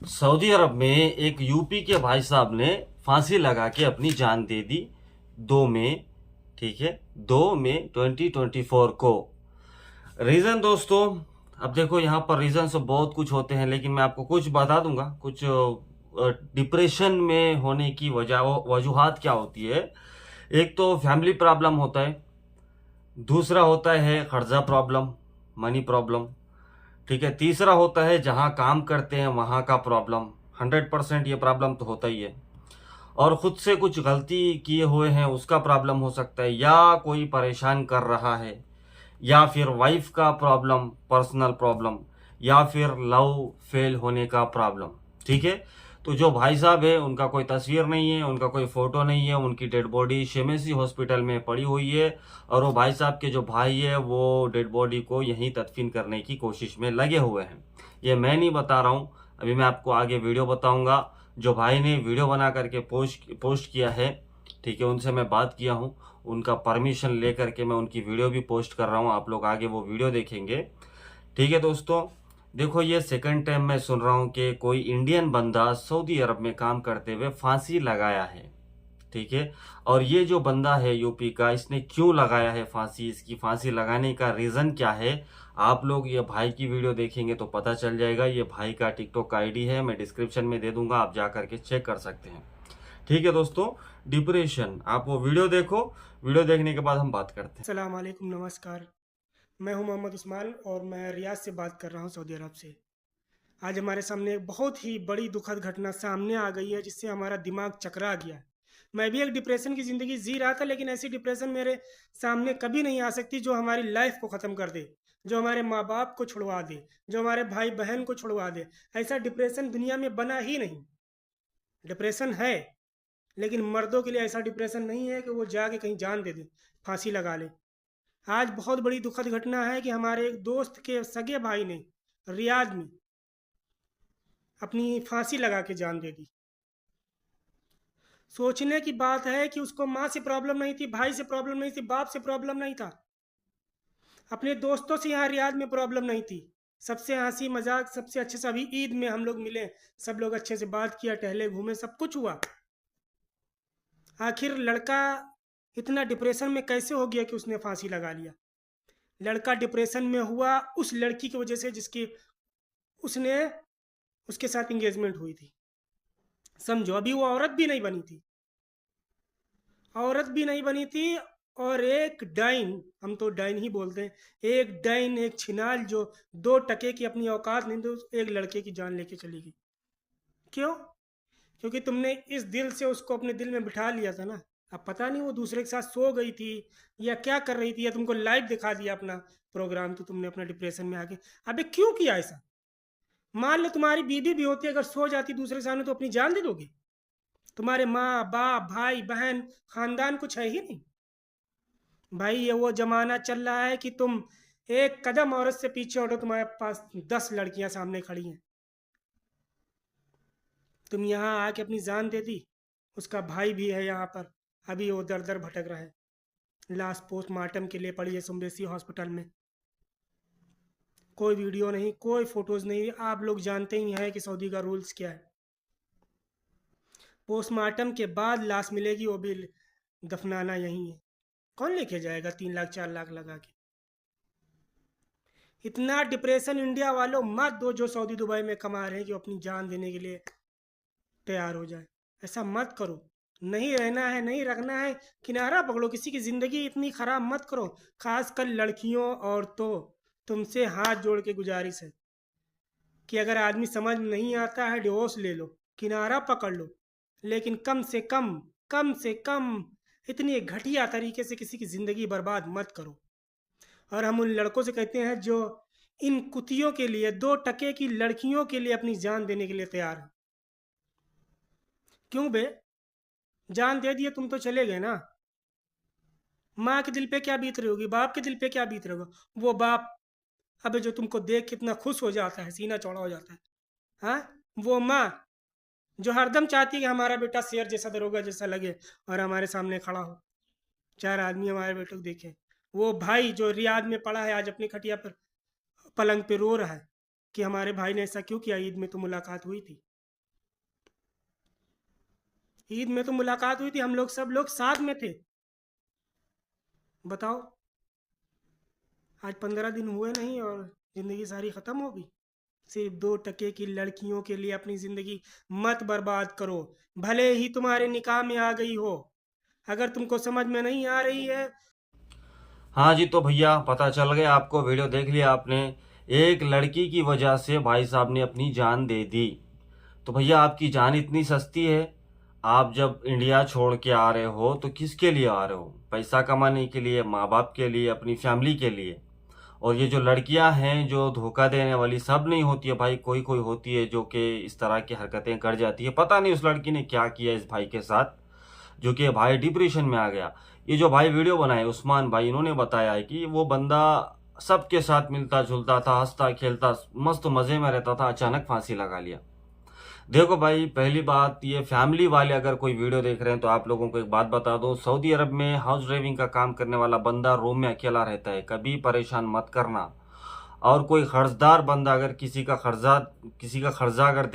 Saudi अरब में एक UP के भाई साहब ने फांसी लगा के अपनी जान दे दी 2 मई। ठीक है, 2 मई 2024 को। रीज़न दोस्तों, अब देखो यहाँ पर रीज़न तो बहुत कुछ होते हैं, लेकिन मैं आपको कुछ बता दूंगा। कुछ डिप्रेशन में होने की वजूहात क्या होती है। एक तो फैमिली प्रॉब्लम होता है, दूसरा होता है कर्जा प्रॉब्लम, मनी प्रॉब्लम। ठीक है, तीसरा होता है जहाँ काम करते हैं वहाँ का प्रॉब्लम। 100% ये प्रॉब्लम तो होता ही है। और खुद से कुछ गलती किए हुए हैं उसका प्रॉब्लम हो सकता है, या कोई परेशान कर रहा है, या फिर वाइफ का प्रॉब्लम, पर्सनल प्रॉब्लम, या फिर लव फेल होने का प्रॉब्लम। ठीक है, तो जो भाई साहब है उनका कोई तस्वीर नहीं है, उनका कोई फोटो नहीं है, उनकी डेड बॉडी शेमेसी हॉस्पिटल में पड़ी हुई है। और वो भाई साहब के जो भाई है वो डेड बॉडी को यहीं तदफीन करने की कोशिश में लगे हुए हैं। ये मैं नहीं बता रहा हूँ, अभी मैं आपको आगे वीडियो बताऊंगा। जो भाई ने वीडियो बना करके पोस्ट किया है, ठीक है, उनसे मैं बात किया हूँ, उनका परमिशन लेकर के मैं उनकी वीडियो भी पोस्ट कर रहा हूँ। आप लोग आगे वो वीडियो देखेंगे। ठीक है दोस्तों, देखो ये सेकंड टाइम मैं सुन रहा हूँ कि कोई इंडियन बंदा सऊदी अरब में काम करते हुए फांसी लगाया है। ठीक है, और ये जो बंदा है यूपी का, इसने क्यों लगाया है फांसी, इसकी फांसी लगाने का रीज़न क्या है, आप लोग ये भाई की वीडियो देखेंगे तो पता चल जाएगा। ये भाई का टिकटॉक का आईडी है, मैं डिस्क्रिप्शन में दे दूंगा, आप जा करके चेक कर सकते हैं। ठीक है दोस्तों, डिप्रेशन, आप वो वीडियो देखो, वीडियो देखने के बाद हम बात करते हैं। अस्सलाम वालेकुम, नमस्कार। मैं हूं मोहम्मद उस्मान और मैं रियाद से बात कर रहा हूं, सऊदी अरब से। आज हमारे सामने एक बहुत ही बड़ी दुखद घटना सामने आ गई है जिससे हमारा दिमाग चकरा गया है। मैं भी एक डिप्रेशन की ज़िंदगी जी रहा था, लेकिन ऐसी डिप्रेशन मेरे सामने कभी नहीं आ सकती जो हमारी लाइफ को ख़त्म कर दे, जो हमारे माँ बाप को छुड़वा दे, जो हमारे भाई बहन को छुड़वा दे। ऐसा डिप्रेशन दुनिया में बना ही नहीं। डिप्रेशन है, लेकिन मर्दों के लिए ऐसा डिप्रेशन नहीं है कि वो जाके कहीं जान दे दे, फांसी लगा ले। आज बहुत बड़ी दुखद घटना है कि हमारे एक दोस्त के सगे भाई ने रियाद में अपनी फांसी लगा के जान दे दी। सोचने की बात है कि उसको माँ से प्रॉब्लम नहीं थी, भाई से प्रॉब्लम नहीं थी, बाप से प्रॉब्लम नहीं था, अपने दोस्तों से यहाँ रियाद में प्रॉब्लम नहीं थी। सबसे हंसी मजाक, सबसे अच्छे से, अभी ईद में हम लोग मिले, सब लोग अच्छे से बात किया, टहले घूमे, सब कुछ हुआ। आखिर लड़का इतना डिप्रेशन में कैसे हो गया कि उसने फांसी लगा लिया? लड़का डिप्रेशन में हुआ उस लड़की की वजह से जिसकी उसने उसके साथ इंगेजमेंट हुई थी। समझो, अभी वो औरत भी नहीं बनी थी, औरत भी नहीं बनी थी। और एक डाइन, हम तो डाइन ही बोलते हैं, एक डाइन, एक छिनाल जो 2 टके की अपनी औकात नहीं, तो एक लड़के की जान लेके चली गई। क्यों? क्योंकि तुमने इस दिल से उसको अपने दिल में बिठा लिया था ना। अब पता नहीं वो दूसरे के साथ सो गई थी या क्या कर रही थी, या तुमको लाइव दिखा दिया अपना प्रोग्राम, तो तुमने अपना डिप्रेशन में आके। अबे क्यों किया ऐसा? मान लो तुम्हारी बीवी भी होती, अगर सो जाती दूसरे के सामने, तो अपनी जान दे दोगे? तुम्हारे माँ बाप भाई बहन खानदान कुछ है ही नहीं। भाई ये वो जमाना चल रहा है कि तुम एक कदम औरत से पीछे हटो, तुम्हारे पास 10 लड़कियां सामने खड़ी हैं। तुम यहाँ आके अपनी जान दे दी। उसका भाई भी है यहाँ पर, अभी वो दर दर भटक रहा है। लास्ट पोस्टमार्टम के लिए पड़ी है सुमदेसी हॉस्पिटल में। कोई वीडियो नहीं, कोई फोटोज नहीं। आप लोग जानते ही हैं कि सऊदी का रूल्स क्या है। पोस्टमार्टम के बाद लाश मिलेगी, वो भी दफनाना यहीं है। कौन लेके जाएगा 3 लाख 4 लाख लगा के? इतना डिप्रेशन इंडिया वालों मत दो जो सऊदी दुबई में कमा रहे हैं, कि वो अपनी जान देने के लिए तैयार हो जाए। ऐसा मत करो। नहीं रहना है, नहीं रखना है, किनारा पकड़ो। किसी की ज़िंदगी इतनी ख़राब मत करो। खासकर लड़कियों, औरतों, तुमसे हाथ जोड़ के गुजारिश है कि अगर आदमी समझ में नहीं आता है, डिवोर्स ले लो, किनारा पकड़ लो, लेकिन कम से कम इतनी घटिया तरीके से किसी की ज़िंदगी बर्बाद मत करो। और हम उन लड़कों से कहते हैं जो इन कुतियों के लिए, 2 टके की लड़कियों के लिए अपनी जान देने के लिए तैयार हैं। क्यों बे? जान दे दिए तुम तो चले गए ना। माँ के दिल पे क्या बीत रही होगी, बाप के दिल पे क्या बीत रहा होगा? वो बाप, अबे जो तुमको देख कितना खुश हो जाता है, सीना चौड़ा हो जाता है। हाँ, वो माँ जो हरदम चाहती है कि हमारा बेटा शेर जैसा, दरोगा जैसा लगे और हमारे सामने खड़ा हो, 4 आदमी हमारे बेटे को देखें। वो भाई जो रियाद में पड़ा है आज अपनी खटिया पर, पलंग पे रो रहा है कि हमारे भाई ने ऐसा क्यों किया, ईद में तो मुलाकात हुई थी, ईद में तो मुलाकात हुई थी, हम लोग सब लोग साथ में थे। बताओ, आज 15 दिन हुए नहीं और ज़िंदगी सारी ख़त्म हो गई। सिर्फ 2 टके की लड़कियों के लिए अपनी ज़िंदगी मत बर्बाद करो, भले ही तुम्हारे निकाह में आ गई हो। अगर तुमको समझ में नहीं आ रही है, हाँ जी, तो भैया पता चल गया आपको, वीडियो देख लिया आपने। एक लड़की की वजह से भाई साहब ने अपनी जान दे दी। तो भैया आपकी जान इतनी सस्ती है, आप जब इंडिया छोड़ के आ रहे हो तो किसके लिए आ रहे हो? पैसा कमाने के लिए, माँ बाप के लिए, अपनी फैमिली के लिए। और ये जो लड़कियां हैं जो धोखा देने वाली, सब नहीं होती है भाई, कोई कोई होती है जो कि इस तरह की हरकतें कर जाती है। पता नहीं उस लड़की ने क्या किया इस भाई के साथ, जो कि भाई डिप्रेशन में आ गया। ये जो भाई वीडियो बनाए उस्मान भाई, इन्होंने बताया है कि वो बंदा सबके साथ मिलता जुलता था, हंसता खेलता मस्त मजे में रहता था, अचानक फांसी लगा लिया। देखो भाई, पहली बात, ये फैमिली वाले अगर कोई वीडियो देख रहे हैं तो आप लोगों को एक बात बता दूं, सऊदी अरब में हाउस ड्राइविंग का काम करने वाला बंदा रूम में अकेला रहता है, कभी परेशान मत करना। और कोई कर्जदार बंदा, अगर किसी का कर्जा अगर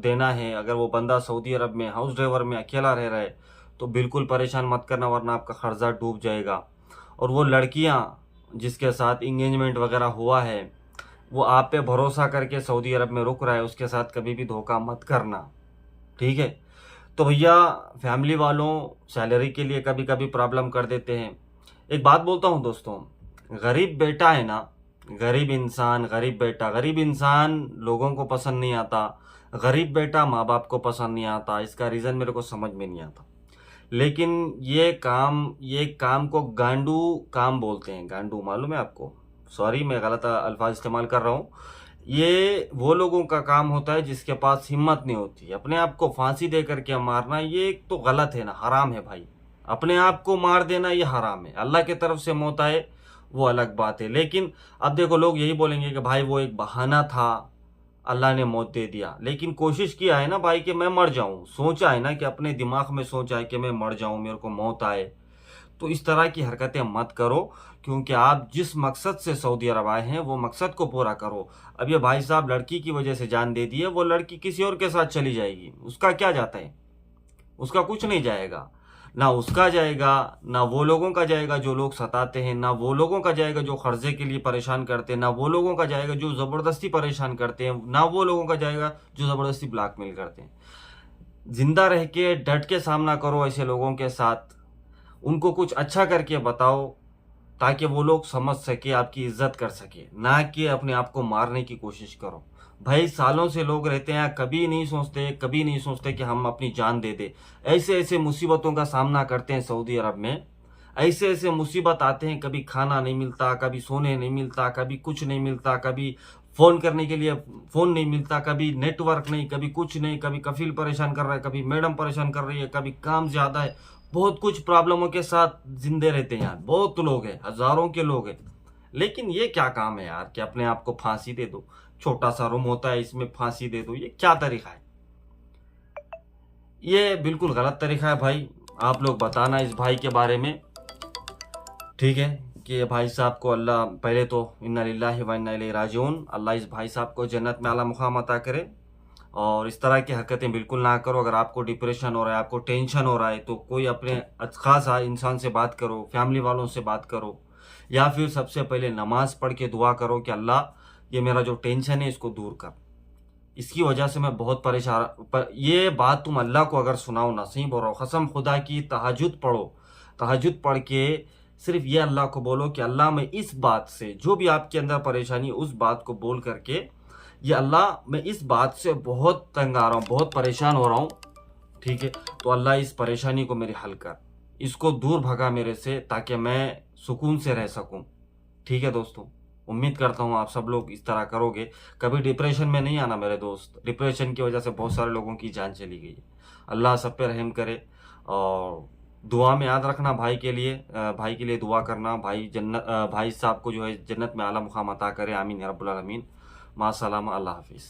देना है, अगर वो बंदा सऊदी अरब में हाउस ड्राइवर में अकेला रह रहा है तो बिल्कुल परेशान मत करना, वरना आपका कर्जा डूब जाएगा। और वो लड़कियां जिसके साथ इंगेजमेंट वगैरह हुआ है, वो आप पे भरोसा करके सऊदी अरब में रुक रहा है, उसके साथ कभी भी धोखा मत करना, ठीक है? तो भैया फैमिली वालों सैलरी के लिए कभी कभी प्रॉब्लम कर देते हैं। एक बात बोलता हूँ दोस्तों, गरीब बेटा है ना, गरीब इंसान लोगों को पसंद नहीं आता, गरीब बेटा माँ बाप को पसंद नहीं आता। इसका रीज़न मेरे को समझ में नहीं आता, लेकिन ये काम को गांडू काम बोलते हैं। गांडू मालूम है आपको? सॉरी, मैं गलत अल्फाज इस्तेमाल कर रहा हूँ। ये वो लोगों का काम होता है जिसके पास हिम्मत नहीं होती। अपने आप को फांसी दे करके मारना, ये तो गलत है ना, हराम है भाई। अपने आप को मार देना ये हराम है। अल्लाह की तरफ से मौत आए वो अलग बात है। लेकिन अब देखो, लोग यही बोलेंगे कि भाई वो एक बहाना था, अल्लाह ने मौत दे दिया। लेकिन कोशिश किया है ना भाई कि मैं मर जाऊं, सोचा है ना कि अपने दिमाग में सोचा है कि मैं मर जाऊं, मेरे को मौत आए। तो इस तरह की हरकतें मत करो, क्योंकि आप जिस मकसद से सऊदी अरब आए हैं वो मकसद को पूरा करो। अब ये भाई साहब लड़की की वजह से जान दे दी है, वो लड़की किसी और के साथ चली जाएगी, उसका क्या जाता है? उसका कुछ नहीं जाएगा, ना उसका जाएगा, ना वो लोगों का जाएगा जो लोग सताते हैं, ना वो लोगों का जाएगा जो कर्जे के लिए परेशान करते हैं, ना वो लोगों का जाएगा जो ज़बरदस्ती परेशान करते हैं, ना वो लोगों का जाएगा जो ज़बरदस्ती ब्लैकमेल करते हैं। जिंदा रह के डट के सामना करो ऐसे लोगों के साथ, उनको कुछ अच्छा करके बताओ ताकि वो लोग समझ सके, आपकी इज्जत कर सके, ना कि अपने आप को मारने की कोशिश करो। भाई सालों से लोग रहते हैं, कभी नहीं सोचते कि हम अपनी जान दे दे। ऐसे ऐसे मुसीबतों का सामना करते हैं सऊदी अरब में, ऐसे ऐसे मुसीबत आते हैं, कभी खाना नहीं मिलता, कभी सोने नहीं मिलता, कभी कुछ नहीं मिलता, कभी फोन करने के लिए फोन नहीं मिलता, कभी नेटवर्क नहीं, कभी कुछ नहीं, कभी कफील परेशान कर रहा है, कभी मैडम परेशान कर रही है, कभी काम ज्यादा है। बहुत कुछ प्रॉब्लमों के साथ जिंदे रहते हैं यार, बहुत लोग हैं, हजारों के लोग हैं। लेकिन ये क्या काम है यार कि अपने आप को फांसी दे दो? छोटा सा रूम होता है, इसमें फांसी दे दो, ये क्या तरीका है? ये बिल्कुल गलत तरीका है भाई। आप लोग बताना इस भाई के बारे में, ठीक है? कि ये भाई साहब को अल्लाह, पहले तो इन्ना लिल्लाहि व इन्ना इलैहि राजिऊन, अल्लाह इस भाई साहब को जन्नत में आला मुकाम अता करे। और इस तरह की हरकतें बिल्कुल ना करो। अगर आपको डिप्रेशन हो रहा है, आपको टेंशन हो रहा है, तो कोई अपने खास इंसान से बात करो, फैमिली वालों से बात करो, या फिर सबसे पहले नमाज पढ़ के दुआ करो कि अल्लाह ये मेरा जो टेंशन है इसको दूर कर, इसकी वजह से मैं बहुत परेशान। ये बात तुम अल्लाह को अगर सुनाओ ना, सही बोल रहा हूँ, कसम खुदा की, तहज्जुद पढ़ो, तहज्जुद पढ़ के सिर्फ ये अल्लाह को बोलो कि अल्लाह मैं इस बात से, जो भी आपके अंदर परेशानी है उस बात को बोल करके, ये अल्लाह मैं इस बात से बहुत तंग आ रहा हूँ, बहुत परेशान हो रहा हूँ, ठीक है? तो अल्लाह इस परेशानी को मेरी हल कर, इसको दूर भगा मेरे से, ताकि मैं सुकून से रह सकूं। ठीक है दोस्तों, उम्मीद करता हूँ आप सब लोग इस तरह करोगे। कभी डिप्रेशन में नहीं आना मेरे दोस्त, डिप्रेशन की वजह से बहुत सारे लोगों की जान चली गई है। अल्लाह सब पे रहम करे। और दुआ में याद रखना भाई के लिए दुआ करना, भाई साहब को जो है जन्नत में आला मुकाम अता करे, आमीन या रब्बुल आलमीन। मासलामा, अल्लाह हाफिज़।